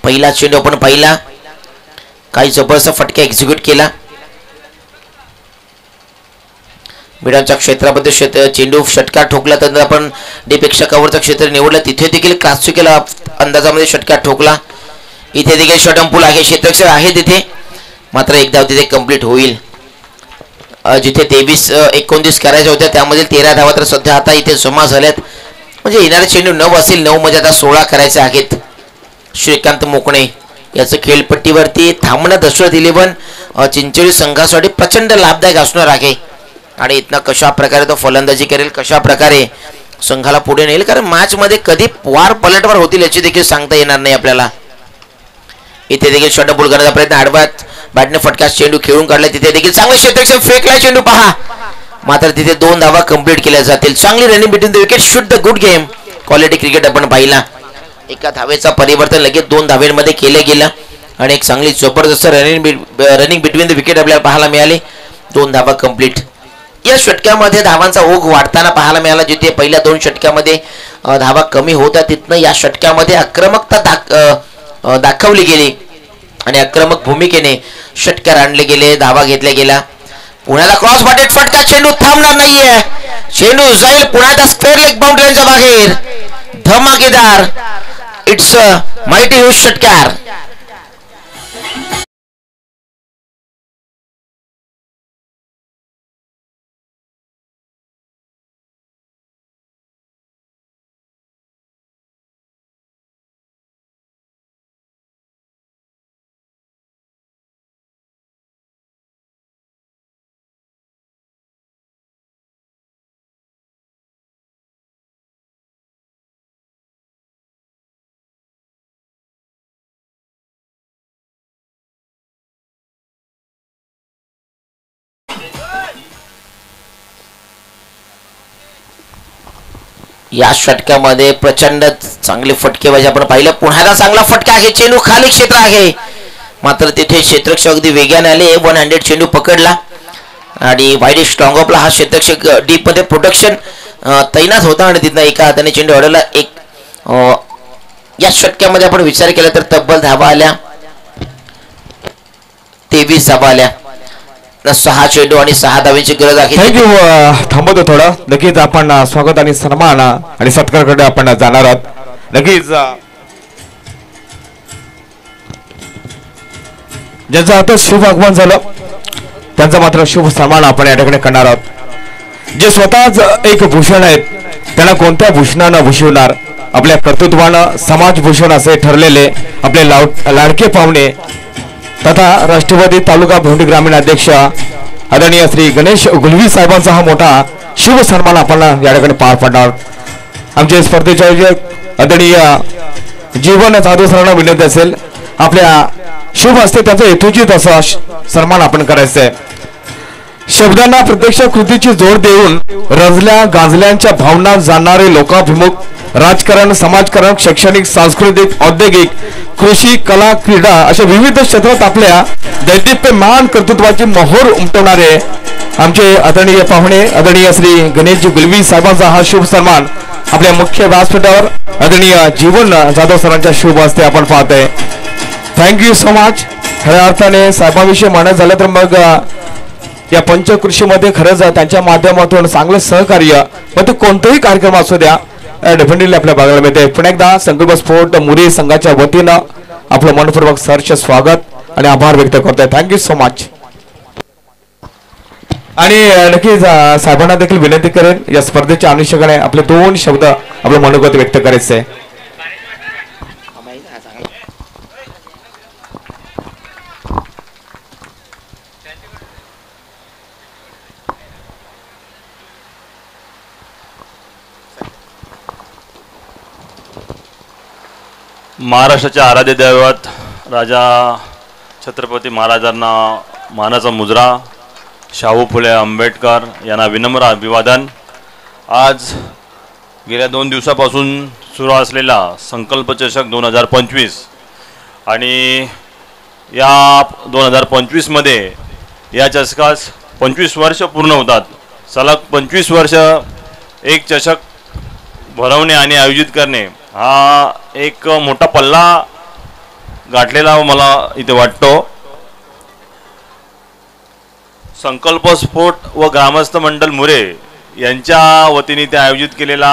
पहिला चेंडू आपण पाहिला, काही जबरदस्त फटका एक्झिक्यूट केला. मिडाच्या क्षेत्रामध्ये चेंडू षटकार ठोकला, तर आपण डीपेक्षा कव्हरचं क्षेत्र निवडलं, तिथे देखील क्लासिकल अंदाजामध्ये षटकार ठोकला. इथे देखील षटंपूल आहे, क्षेत्ररक्षक आहे तिथे, मात्र एक धाव तिथे कंप्लीट होईल. जिथे 23-29 करायच्या होत्या त्यामध्ये 13 धावा तर सध्या आता इथे जमा झाल्यात. म्हणजे येणारे चेंडू 9 असेल, 9 मध्ये आता 16 करायचे आहेत. श्रीकांत मुकणे याचं खेळपट्टीवरती थांबणं दशरथ 11 चिंचोली संघासाठी प्रचंड लाभदायक असणार आहे आणि इथनं कशा प्रकारे तो फलंदाजी करेल, कशा प्रकारे संघाला पुढे नेईल, कारण मॅच मध्ये कधी वार पलटवार होतील याची देखील सांगता येणार नाही आपल्याला. इथे देखील षटपूल करण्याचा प्रयत्न, आडव्यात बॅटने फटका चेंडू खेळून काढला. तिथे देखील चांगले क्षेत्ररक्षक फेकला चेंडू, पहा, मात्र तिथे 2 धावा कंप्लीट केल्या जातील. चांगली running between the wicket, shoot the good game. Quality cricket आपण पाहिला. एका धावेचा परिवर्तन लगेच 2 धावेमध्ये केलं गेलं आणि एक चांगली जबरदस्त रनिंग बिटवीन द विकेट आपल्याला पाहायला मिळाली. 2 धावा कंप्लीट. या षटकामध्ये धावांचा ओघ वाढताना पाहायला मिळाला. जिथे पहिल्या 2 षटकामध्ये धावा कमी होत्या, तिथनं या षटकामध्ये आक्रमकता दाखवली गेली आणि आक्रमक भूमिकेने षटकार आणले गेले, धावा घेतल्या गेल्या. पुण्याला क्रॉस बाटेड फटका, चेंडू थांबणार नाहीये, चेंडू जाईल पुण्याच्या स्क्वेअर लेग बाउंड्रीच्या बाहेर. धमाकेदार, इट्स अ माइटी ह्यूज षटकार. या षटकामध्ये प्रचंड चांगले फटकेबाजी आपण पाहिलं. पुण्याला चांगला फटका आहे, चेंडू खाली क्षेत्र आहे, मात्र तिथे क्षेत्ररक्षक अगदी वेगाने आले. 1 हँडेड चेंडू पकडला आणि वाईड स्ट्रॉंग ऑफला हा क्षेत्ररक्षक डीप मध्ये प्रोटेक्शन तैनात होता आणि तिथं एका हाताने चेंडू अडवला. या षटकामध्ये आपण विचार केला तर तब्बल धावा आल्या 23 धावा आल्या. 6 चेंडू आणि 6 धावांची गरज आहे. थँक्यू. थांबवतो थोडं. नक्कीच आपण स्वागत आणि सन्मान आणि सत्कारकडे आपण जाणार आहोत. नक्कीच ज्यांचं आता शुभ आगमन झालं त्यांचा मात्र शुभ सन्मान आपण या ठिकाणी करणार आहोत. जे स्वतःच एक भूषण आहेत त्यांना कोणत्या भूषणानं भूषवणार. आपल्या कर्तृत्वानं समाजभूषण असे ठरलेले आपले लाडके पाहुणे तथा राष्ट्रवादी तालुका भिवंडी ग्रामीण अध्यक्ष आदरणीय श्री गणेश गुलवी साहेबांचा हा मोठा शुभ सन्मान आपण या ठिकाणी पार पडणार. आमचे स्पर्धेचे आयोजक आदरणीय जीवन जाधव सरांना विनंती असेल आपल्या शुभ असते त्याचा हेतुचित असा सन्मान आपण करायचा आहे. शब्दांना प्रत्यक्ष कृतीची जोड देऊन रजल्या गाजल्यांच्या भावना जाणणारे लोकाभिमुख राजकारण, समाजकारण, शैक्षणिक, सांस्कृतिक, औद्योगिक, कृषी, कला, क्रीडा अशा विविध क्षेत्रात आपल्या दैदिप्यमान कर्तृत्वाची मोहोर उमटवणारे आमचे आदरणीय पाहुणे आदरणीय श्री गणेशजी गुलवी साहेबांचा हा शुभ सन्मान आपल्या मुख्य व्यासपीठावर आदरणीय जीवन जाधव सरांच्या शुभ हस्ते आपण पाहतोय. Thank you so much. खऱ्या अर्थाने साहेबांविषयी म्हणायचं झालं तर मग या पंचकृषीमध्ये खरंच त्यांच्या माध्यमातून चांगलं सहकार्य मग ते कोणताही कार्यक्रम असू द्या डेफिनेटली आपल्या बघायला मिळते. पुन्हा एकदा संकल्प स्पोर्ट मुरी संघाच्या वतीनं आपलं मनपूर्वक सहर्ष स्वागत आणि आभार व्यक्त करतोय. Thank you so much. आणि नक्कीच साहेबांना देखील विनंती करेन या स्पर्धेच्या अनुषंगाने आपले 2 शब्द आपलं मनोगत व्यक्त करायचे. महाराष्ट्राच्या आराध्य दैवत राजा छत्रपती महाराजांना मानाचा मुजरा शाहू फुले आंबेडकर यांना विनम्र अभिवादन. आज गेल्या 2 दिवसापासून सुरू असलेला संकल्प चषक 2025 आणि या 2025 मध्ये या चषकास 25 वर्ष पूर्ण होतात. सलग 25 वर्ष एक चषक भरवणे आणि आयोजित करणे हा एक मोठा पल्ला गाठलेला मला इथे वाटतो. संकल्प स्पोर्ट व ग्रामस्थ मंडळ मुरे यांच्या वतीने ते आयोजित केलेला